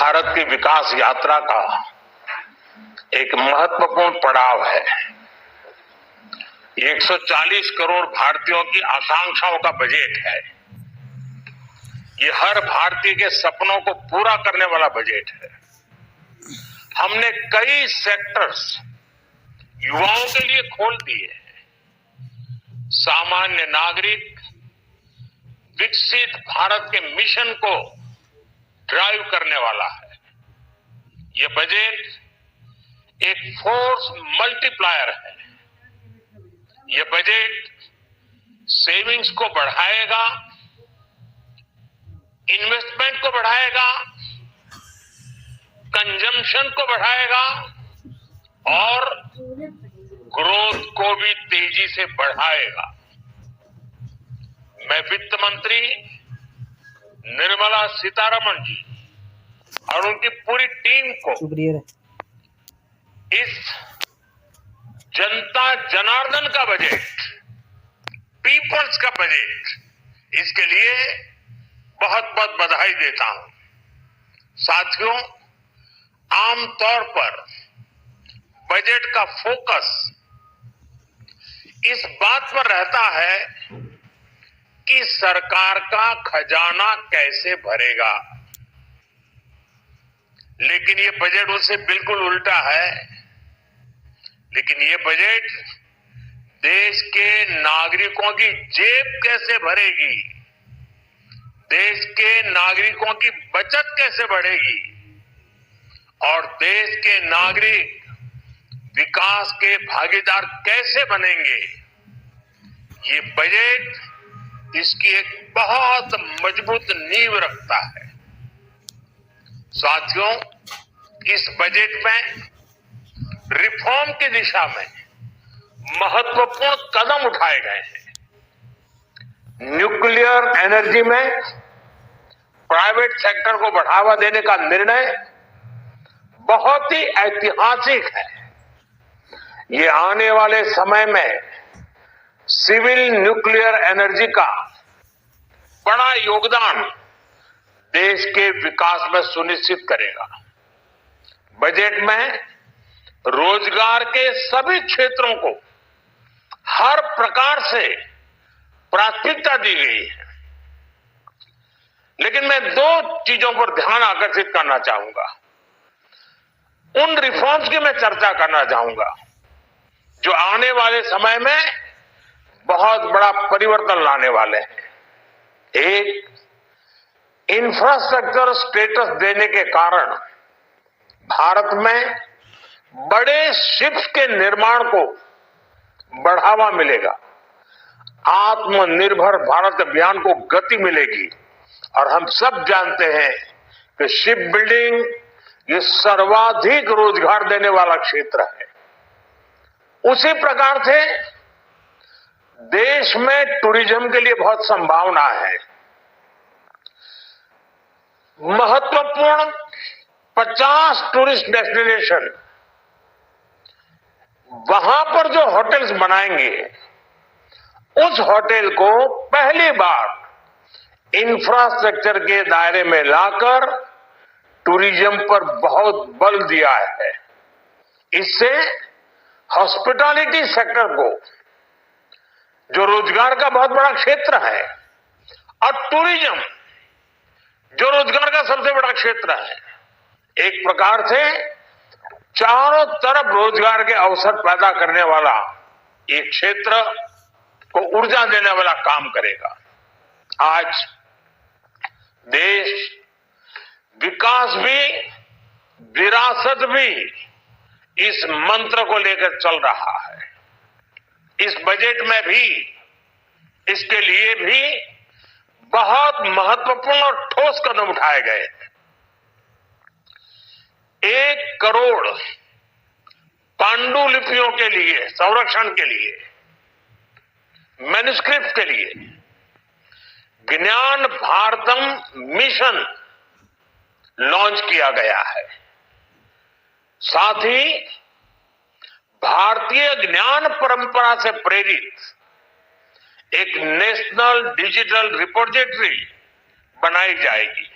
भारत की विकास यात्रा का एक महत्वपूर्ण पड़ाव है। 140 करोड़ भारतीयों की आकांक्षाओं का बजट है। ये हर भारतीय के सपनों को पूरा करने वाला बजट है। हमने कई सेक्टर्स युवाओं के लिए खोल दिए हैं। सामान्य नागरिक विकसित भारत के मिशन को ड्राइव करने वाला है। ये बजट एक फोर्स मल्टीप्लायर है। ये बजट सेविंग्स को बढ़ाएगा, इन्वेस्टमेंट को बढ़ाएगा, कंजम्पशन को बढ़ाएगा और ग्रोथ को भी तेजी से बढ़ाएगा। मैं वित्त मंत्री निर्मला सीतारमण जी और उनकी पूरी टीम को इस जनता जनार्दन का बजट, पीपल्स का बजट, इसके लिए बहुत बहुत बधाई देता हूं। साथियों, आमतौर पर बजट का फोकस इस बात पर रहता है कि सरकार का खजाना कैसे भरेगा, लेकिन ये बजट उससे बिल्कुल उल्टा है। लेकिन ये बजट देश के नागरिकों की जेब कैसे भरेगी, देश के नागरिकों की बचत कैसे बढ़ेगी और देश के नागरिक विकास के भागीदार कैसे बनेंगे, ये बजट इसकी एक बहुत मजबूत नींव रखता है। साथियों, इस बजट में रिफॉर्म की दिशा में महत्वपूर्ण कदम उठाए गए हैं। न्यूक्लियर एनर्जी में प्राइवेट सेक्टर को बढ़ावा देने का निर्णय बहुत ही ऐतिहासिक है। ये आने वाले समय में सिविल न्यूक्लियर एनर्जी का बड़ा योगदान देश के विकास में सुनिश्चित करेगा। बजट में रोजगार के सभी क्षेत्रों को हर प्रकार से प्राथमिकता दी गई है। लेकिन मैं दो चीजों पर ध्यान आकर्षित करना चाहूंगा। उन रिफॉर्म्स की मैं चर्चा करना चाहूंगा जो आने वाले समय में बहुत बड़ा परिवर्तन लाने वाले हैं। एक, इंफ्रास्ट्रक्चर स्टेटस देने के कारण भारत में बड़े शिप्स के निर्माण को बढ़ावा मिलेगा। आत्मनिर्भर भारत अभियान को गति मिलेगी और हम सब जानते हैं कि शिप बिल्डिंग ये सर्वाधिक रोजगार देने वाला क्षेत्र है। उसी प्रकार से देश में टूरिज्म के लिए बहुत संभावना है। महत्वपूर्ण 50 टूरिस्ट डेस्टिनेशन, वहां पर जो होटल्स बनाएंगे, उस होटल को पहली बार इंफ्रास्ट्रक्चर के दायरे में लाकर टूरिज्म पर बहुत बल दिया है। इससे हॉस्पिटैलिटी सेक्टर को, जो रोजगार का बहुत बड़ा क्षेत्र है, और टूरिज्म जो रोजगार का सबसे बड़ा क्षेत्र है, एक प्रकार से चारों तरफ रोजगार के अवसर पैदा करने वाला एक क्षेत्र को ऊर्जा देने वाला काम करेगा। आज देश विकास भी, विरासत भी इस मंत्र को लेकर चल रहा है। इस बजट में भी इसके लिए भी बहुत महत्वपूर्ण और ठोस कदम उठाए गए हैं। 1 करोड़ पांडुलिपियों के लिए, संरक्षण के लिए, मैन्युस्क्रिप्ट के लिए ज्ञान भारतम मिशन लॉन्च किया गया है। साथ ही भारतीय ज्ञान परंपरा से प्रेरित एक नेशनल डिजिटल रिपोजिटरी बनाई जाएगी।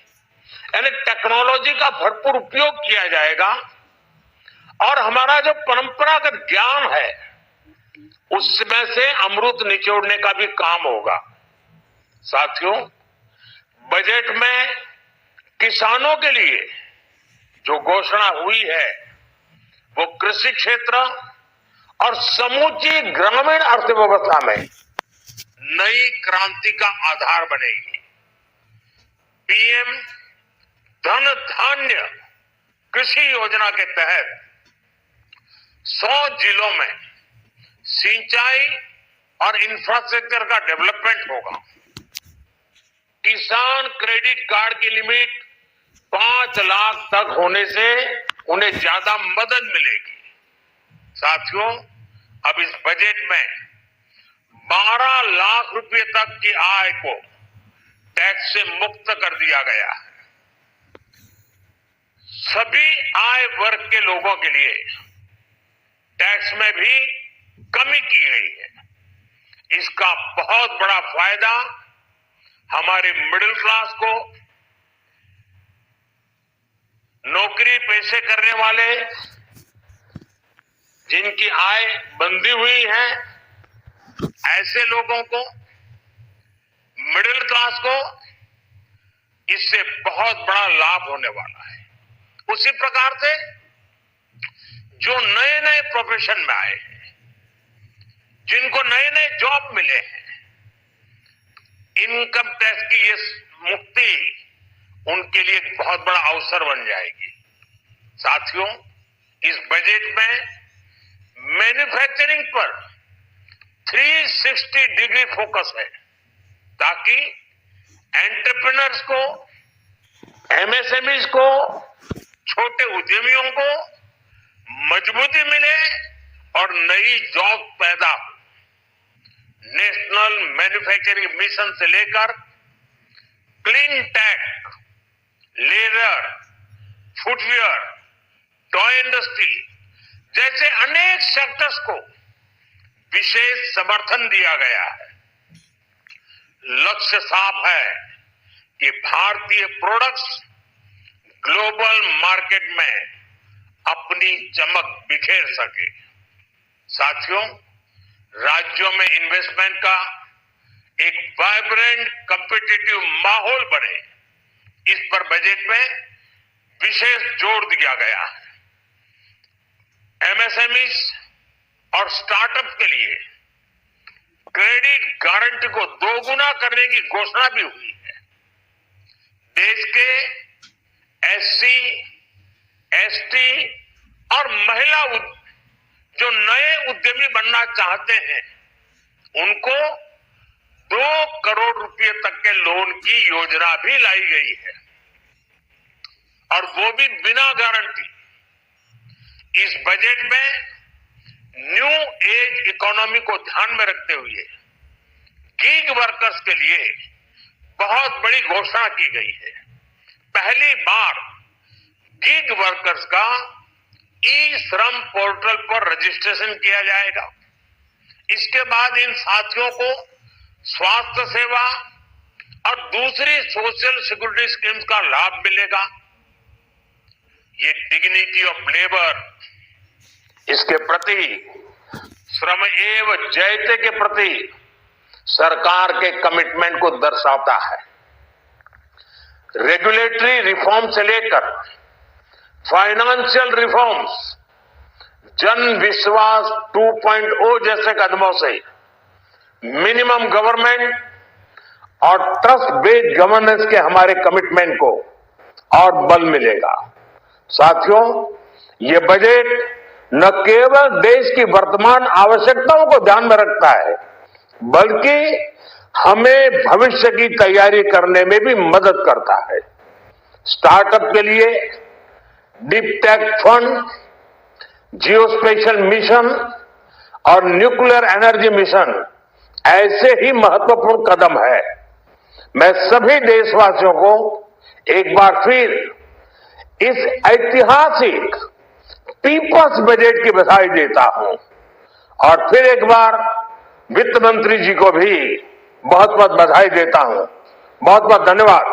यानी टेक्नोलॉजी का भरपूर उपयोग किया जाएगा और हमारा जो परंपरागत ज्ञान है उसमें से अमृत निचोड़ने का भी काम होगा। साथियों, बजट में किसानों के लिए जो घोषणा हुई है वो कृषि क्षेत्र और समूची ग्रामीण अर्थव्यवस्था में नई क्रांति का आधार बनेगी। पीएम धन धान्य कृषि योजना के तहत 100 जिलों में सिंचाई और इंफ्रास्ट्रक्चर का डेवलपमेंट होगा। किसान क्रेडिट कार्ड की लिमिट 5 लाख तक होने से उन्हें ज्यादा मदद मिलेगी। साथियों, अब इस बजट में 12 लाख रुपए तक की आय को टैक्स से मुक्त कर दिया गया है। सभी आय वर्ग के लोगों के लिए टैक्स में भी कमी की गई है। इसका बहुत बड़ा फायदा हमारे मिडिल क्लास को, नौकरी पेशे करने वाले जिनकी आय बंधी हुई है, ऐसे लोगों को, मिडिल क्लास को इससे बहुत बड़ा लाभ होने वाला है। उसी प्रकार से जो नए नए प्रोफेशन में आए हैं, जिनको नए नए जॉब मिले हैं, इनकम टैक्स की ये मुक्ति उनके लिए एक बहुत बड़ा अवसर बन जाएगी। साथियों, इस बजट में मैन्युफैक्चरिंग पर 360 डिग्री फोकस है ताकि एंटरप्रेन्योर्स को, एमएसएमईज को, छोटे उद्यमियों को मजबूती मिले और नई जॉब पैदा हो। नेशनल मैन्युफैक्चरिंग मिशन से लेकर clean tech, leather, footwear, toy industry जैसे अनेक सेक्टर्स को विशेष समर्थन दिया गया है। लक्ष्य साफ है कि भारतीय प्रोडक्ट्स ग्लोबल मार्केट में अपनी चमक बिखेर सके। साथियों, राज्यों में इन्वेस्टमेंट का एक वाइब्रेंट कॉम्पिटिटिव माहौल बने, इस पर बजट में विशेष जोर दिया गया है। एमएसएमईज और स्टार्टअप के लिए क्रेडिट गारंटी को 2 गुना करने की घोषणा भी हुई है। देश के एससी, एसटी और महिला जो नए उद्यमी बनना चाहते हैं, उनको 2 करोड़ रुपए तक के लोन की योजना भी लाई गई है और वो भी बिना गारंटी। इस बजट में न्यू एज इकोनॉमी को ध्यान में रखते हुए गिग वर्कर्स के लिए बहुत बड़ी घोषणा की गई है। पहली बार गिग वर्कर्स का ई श्रम पोर्टल पर रजिस्ट्रेशन किया जाएगा। इसके बाद इन साथियों को स्वास्थ्य सेवा और दूसरी सोशल सिक्योरिटी स्कीम्स का लाभ मिलेगा। ये डिग्निटी ऑफ लेबर, इसके प्रति, श्रम एव जयते के प्रति सरकार के कमिटमेंट को दर्शाता है। रेगुलेटरी रिफॉर्म से लेकर फाइनेंशियल रिफॉर्म्स, जन विश्वास 2.0 जैसे कदमों से मिनिमम गवर्नमेंट और ट्रस्ट बेस्ड गवर्नेंस के हमारे कमिटमेंट को और बल मिलेगा। साथियों, ये बजट न केवल देश की वर्तमान आवश्यकताओं को ध्यान में रखता है, बल्कि हमें भविष्य की तैयारी करने में भी मदद करता है। स्टार्टअप के लिए deep tech fund, geospatial mission और न्यूक्लियर एनर्जी मिशन ऐसे ही महत्वपूर्ण कदम है। मैं सभी देशवासियों को एक बार फिर इस ऐतिहासिक पीपल्स बजट की बधाई देता हूं और फिर एक बार वित्त मंत्री जी को भी बहुत बहुत बधाई देता हूं। बहुत बहुत धन्यवाद।